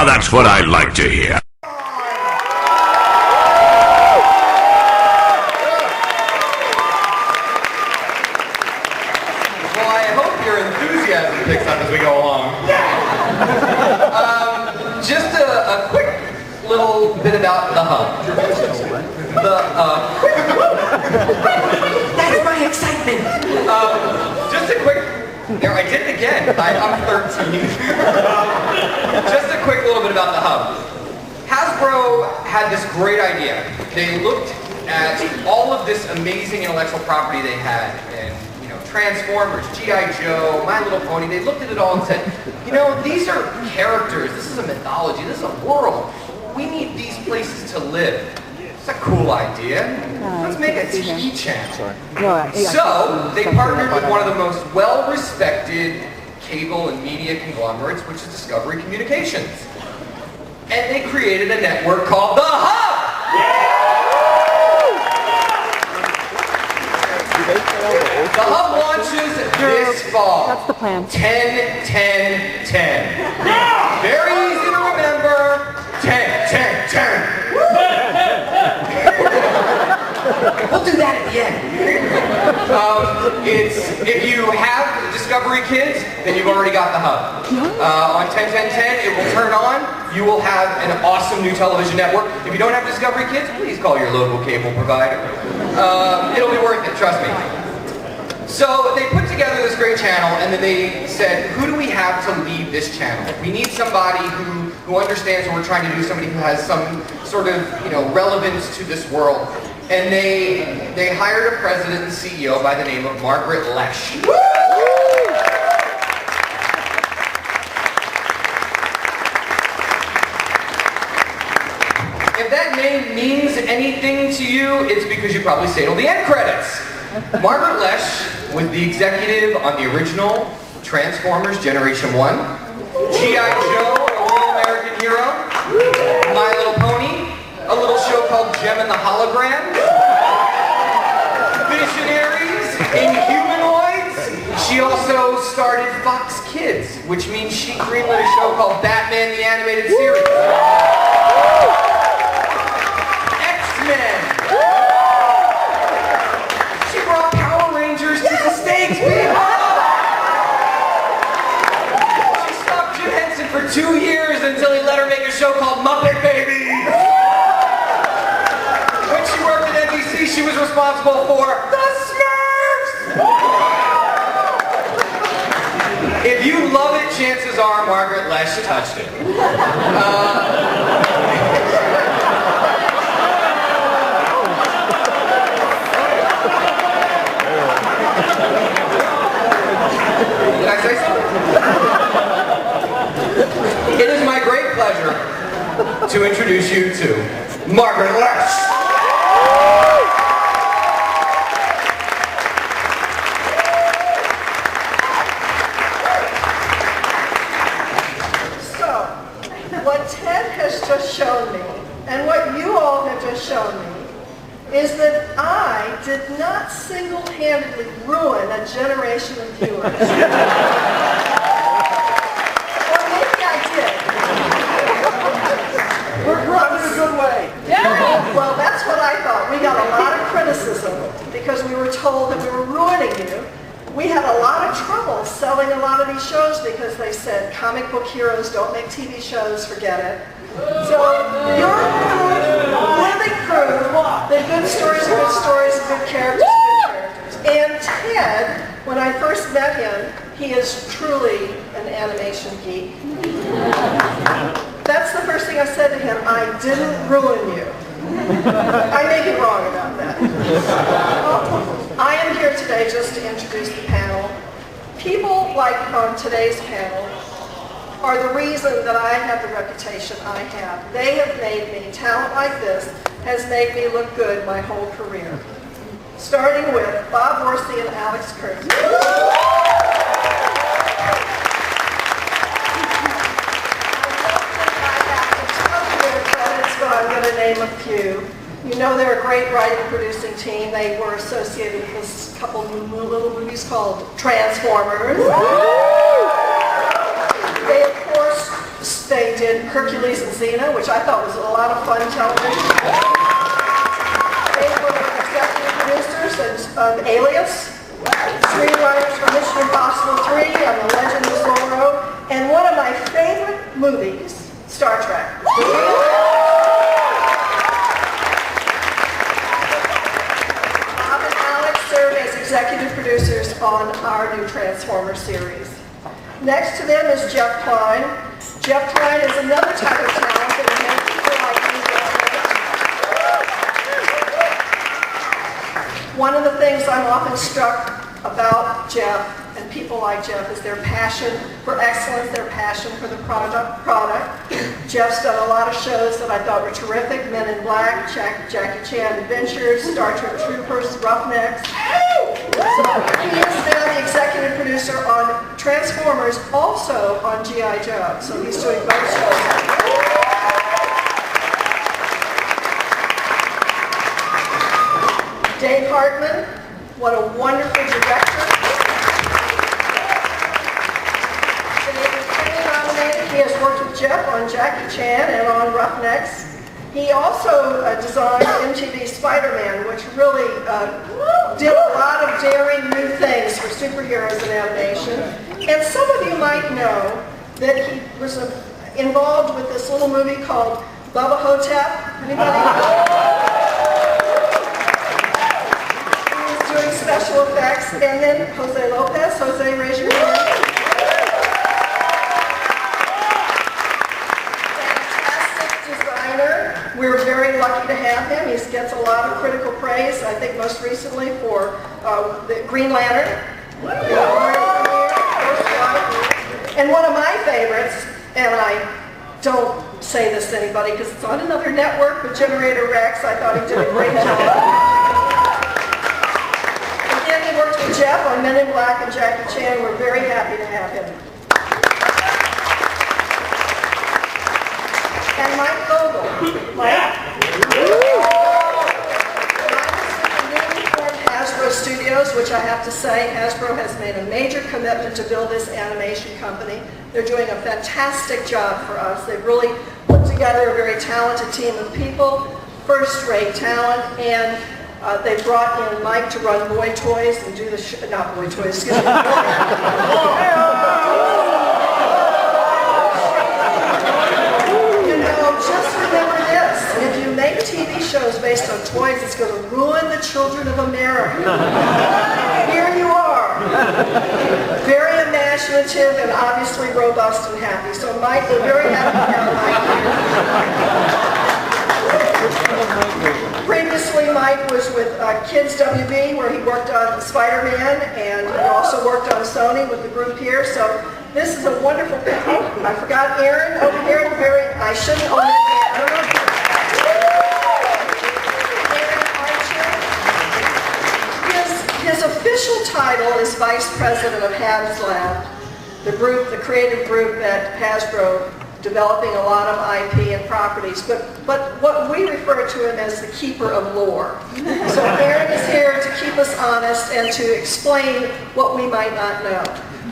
Now that's what I like to hear. Well, I hope your enthusiasm picks up as we go along. Just a quick little bit about the hub. That's my excitement. Just a quick. There, I did it again. I'm 13. Just a quick little bit about the hub. Hasbro had this great idea. They looked at all of this amazing intellectual property they had, and Transformers, G.I. Joe, My Little Pony. They looked at it all and said, these are characters. This is a mythology. This is a world. We need these places to live. It's a cool idea. Let's make a TV channel. So they partnered with one of the most well-respected cable and media conglomerates, which is Discovery Communications. And they created a network called The Hub! The Hub launches this fall. That's the plan. 10-10-10. Very easy to remember. 10-10-10. We'll do that at the end. If you have Discovery Kids, then you've already got the Hub. On 10-10-10, it will turn on. You will have an awesome new television network. If you don't have Discovery Kids, please call your local cable provider. It'll be worth it, trust me. So they put together this great channel, and then they said, who do we have to lead this channel? We need somebody who understands what we're trying to do, somebody who has some sort of relevance to this world. And they hired a president and CEO by the name of Margaret Loesch. If that name means anything to you, it's because you probably stayed on the end credits. Margaret Loesch was the executive on the original Transformers Generation 1, G.I. Joe, a real American hero, My Little Pony, a little show called Gem and the Hologram, Visionaries, Inhumanoids. She also started Fox Kids, which means she greenlit a show called Batman the Animated Series. X-Men. She brought Power Rangers to the stakes, people! She stopped Jim Henson for 2 years until he let her make a show called Muppet Babies! When she worked at NBC, she was responsible for The Smurfs! If you love it, chances are Margaret Loesch touched it. Did I say something? It is my great pleasure to introduce you to Margaret Loesch. So, what Ted has just shown me, and what you all have just shown me, is that I did not single-handedly ruin a generation of viewers. Or maybe I did. We're growing in a good way. Yeah. Well, that's what I thought. We got a lot of criticism because we were told that we were ruining you. We had a lot of trouble selling a lot of these shows because they said comic book heroes don't make TV shows, forget it. So you're living proof that good stories are good stories and good characters are good characters. And Ted, when I first met him, he is truly an animation geek. That's the first thing I said to him. I didn't ruin you. I may be wrong about that. I am here today just to introduce the panel. People like on today's panel are the reason that I have the reputation I have. They have made me, talent like this has made me look good my whole career. Starting with Bob Orci and Alex Kurtzman. But I'm going to name a few. You know they're a great writing producing team. They were associated with this couple of little movies called Transformers. They, of course, they did Hercules and Xena, which I thought was a lot of fun television. They were executive producers of Alias, screenwriters for Mission Impossible 3 and The Legend of Zorro, and one of my favorite movies, Star Trek. Bob and Alex serve as executive producers on our new Transformers series. Next to them is Jeff Kline. Jeff Kline is another type of talent that many people like me. One of the things I'm often struck about Jeff and people like Jeff is their passion for excellence, their passion for the product. Jeff's done a lot of shows that I thought were terrific: Men in Black, Jackie Chan Adventures, Star Trek Troopers, Roughnecks. He is now the executive producer on Transformers, also on G.I. Joe, so he's doing both shows. Dave Hartman, what a wonderful director. He has worked with Jeff on Jackie Chan and on Roughnecks. He also designed MTV's Spider-Man, which really did a lot of daring new things for superheroes in animation. And some of you might know that he was involved with this little movie called Bubba Hotep. Anybody? He was doing special effects. And then Jose Lopez. Jose, raise your hand. We're very lucky to have him. He gets a lot of critical praise, I think most recently for the Green Lantern. And one of my favorites, and I don't say this to anybody because it's on another network, but Generator Rex, I thought he did a great job. Again, he worked with Jeff on Men in Black and Jackie Chan. We're very happy to have him. And Mike Vogel. Mike? Hasbro Studios, which I have to say, Hasbro has made a major commitment to build this animation company. They're doing a fantastic job for us. They've really put together a very talented team of people, first-rate talent, and they brought in Mike to run Boy Toys and do the not Boy Toys, excuse me. Just remember this, if you make TV shows based on toys, it's going to ruin the children of America. Here you are. Very imaginative and obviously robust and happy. So Mike, we're very happy to have Mike here. Previously, Mike was with Kids WB, where he worked on Spider-Man, and he also worked on Sony with the group here. So this is a wonderful thing. Oh, I forgot Aaron over here. I shouldn't own it. I don't know. His official title is Vice President of HasLab, the group, the creative group at Hasbro, developing a lot of IP and properties. But what we refer to him as the keeper of lore. So Aaron is here to keep us honest and to explain what we might not know.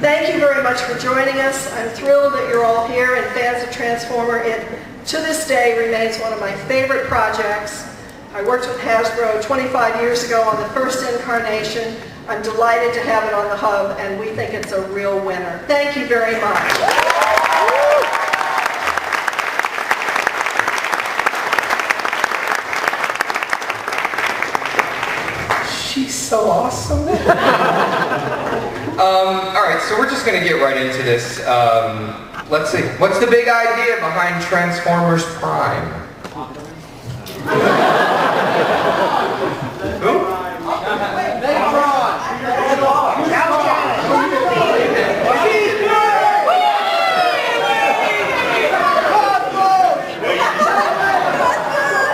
Thank you very much for joining us. I'm thrilled that you're all here and fans of Transformer. It, to this day, remains one of my favorite projects. I worked with Hasbro 25 years ago on the first incarnation. I'm delighted to have it on the hub, and we think it's a real winner. Thank you very much. She's so awesome. All right, so we're just going to get right into this. Let's see. What's the big idea behind Transformers Prime? Who?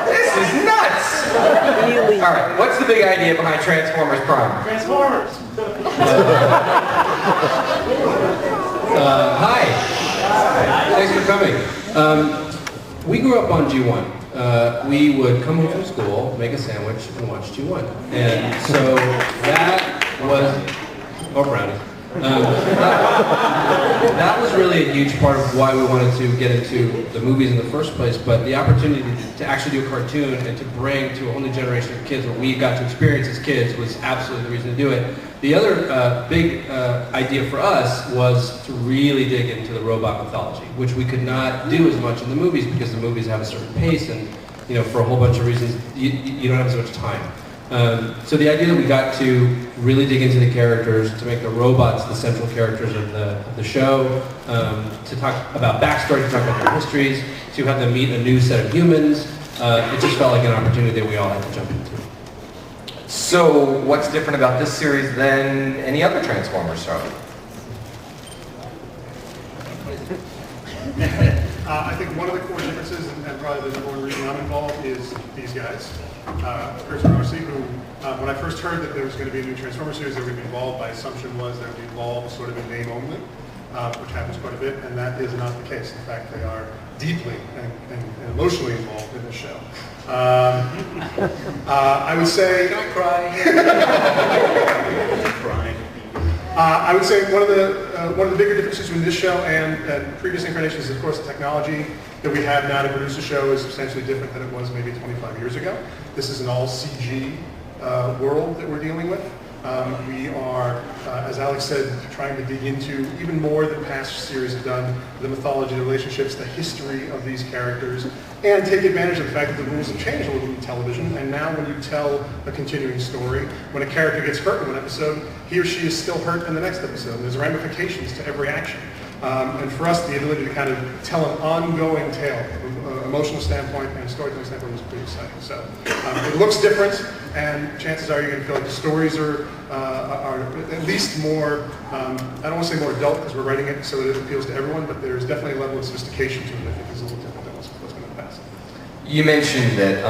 This is nuts! All right, what's the big idea behind Transformers Prime? Transformers! Hi. Thanks for coming. We grew up on G1. We would come home from school, make a sandwich, and watch G1. And so that was, or brownies. That was really a huge part of why we wanted to get into the movies in the first place, but the opportunity to actually do a cartoon and to bring to a whole new generation of kids what we got to experience as kids was absolutely the reason to do it. The other big idea for us was to really dig into the robot mythology, which we could not do as much in the movies because the movies have a certain pace and, you know, for a whole bunch of reasons, you don't have as much time. So the idea that we got to really dig into the characters, to make the robots the central characters of the show, to talk about backstory, to talk about their histories, to have them meet a new set of humans, it just felt like an opportunity that we all had to jump into. So, what's different about this series than any other Transformers show? I think one of the core differences, and probably the number one reason I'm involved, is these guys. Kurtzman and Orci, who, when I first heard that there was going to be a new Transformers series that would be involved, my assumption was they would be involved sort of in name only, which happens quite a bit, and that is not the case. In fact, they are deeply and emotionally involved in the show. I would say... Don't cry. I would say one of the bigger differences between this show and previous incarnations is, of course, the technology that we have now to produce a show is substantially different than it was maybe 25 years ago. This is an all CG world that we're dealing with. We are, as Alex said, trying to dig into even more than past series have done, the mythology, the relationships, the history of these characters, and take advantage of the fact that the rules have changed a little bit in television, and now when you tell a continuing story, when a character gets hurt in one episode, he or she is still hurt in the next episode. There's ramifications to every action. And for us, the ability to kind of tell an ongoing tale from an emotional standpoint and a storytelling standpoint is pretty exciting. So it looks different, and chances are you're going to feel like the stories are at least more, I don't want to say more adult because we're writing it so that it appeals to everyone, but there's definitely a level of sophistication to it that I think is a little different than what's been in the past. You mentioned that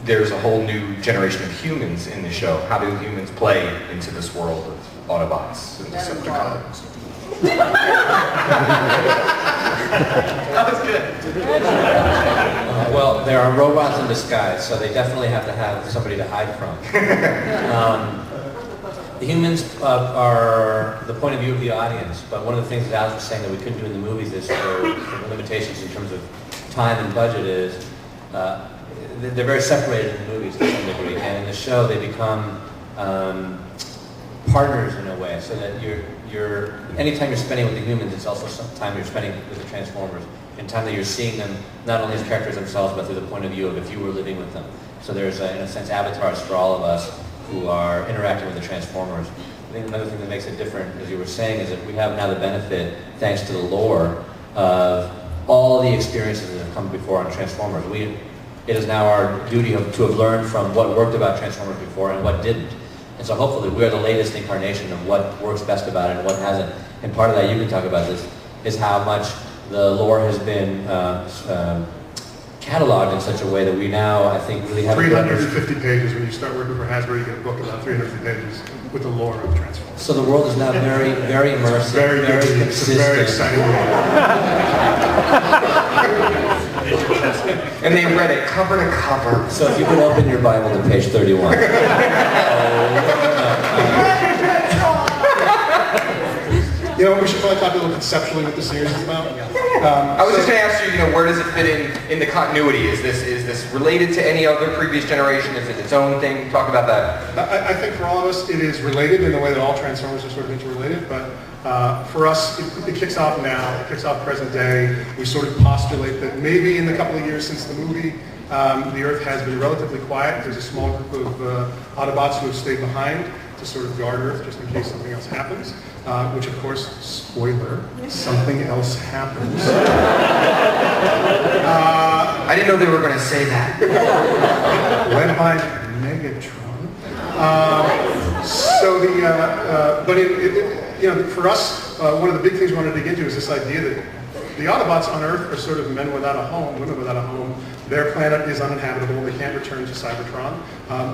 there's a whole new generation of humans in the show. How do humans play into this world of Autobots and Decepticons? That was good. Well, there are robots in disguise, so they definitely have to have somebody to hide from. The humans are the point of view of the audience, but one of the things that Alex was saying that we couldn't do in the movies is for limitations in terms of time and budget is they're very separated in the movies to some degree, and in the show they become partners in a way, so that anytime you're spending with the humans, it's also some time you're spending with the Transformers, and time that you're seeing them not only as characters themselves, but through the point of view of if you were living with them. So there's, in a sense, avatars for all of us who are interacting with the Transformers. I think another thing that makes it different, as you were saying, is that we have now the benefit, thanks to the lore, of all the experiences that have come before on Transformers. It is now our duty to have learned from what worked about Transformers before and what didn't. And so hopefully we're the latest incarnation of what works best about it and what hasn't. And part of that, you can talk about this, is how much the lore has been cataloged in such a way that we now, I think, really have 350 pages. When you start working for Hasbro, you get a book about 350 pages with the lore of Transformers. So the world is now very, very immersive, very consistent. It's a very exciting And they read it cover to cover. So if you could open your Bible to page 31. You know, we should probably talk a little conceptually what the series is about. I was just going to ask you, where does it fit in the continuity? Is this related to any other previous generation? Is it its own thing? Talk about that. I think for all of us, it is related in the way that all Transformers are sort of interrelated, but for us, it kicks off now. It kicks off present day. We sort of postulate that maybe in the couple of years since the movie, the Earth has been relatively quiet. There's a small group of Autobots who have stayed behind to sort of guard Earth just in case something else happens. Which, of course, spoiler, something else happens. I didn't know they were going to say that. Led by Megatron. For us, one of the big things we want to dig into is this idea that the Autobots on Earth are sort of men without a home, women without a home. Their planet is uninhabitable. They can't return to Cybertron.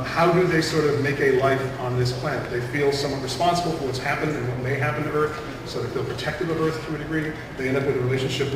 How do they sort of make a life on this planet? They feel somewhat responsible for what's happened and what may happen to Earth, so they feel protective of Earth to a degree. They end up with a relationship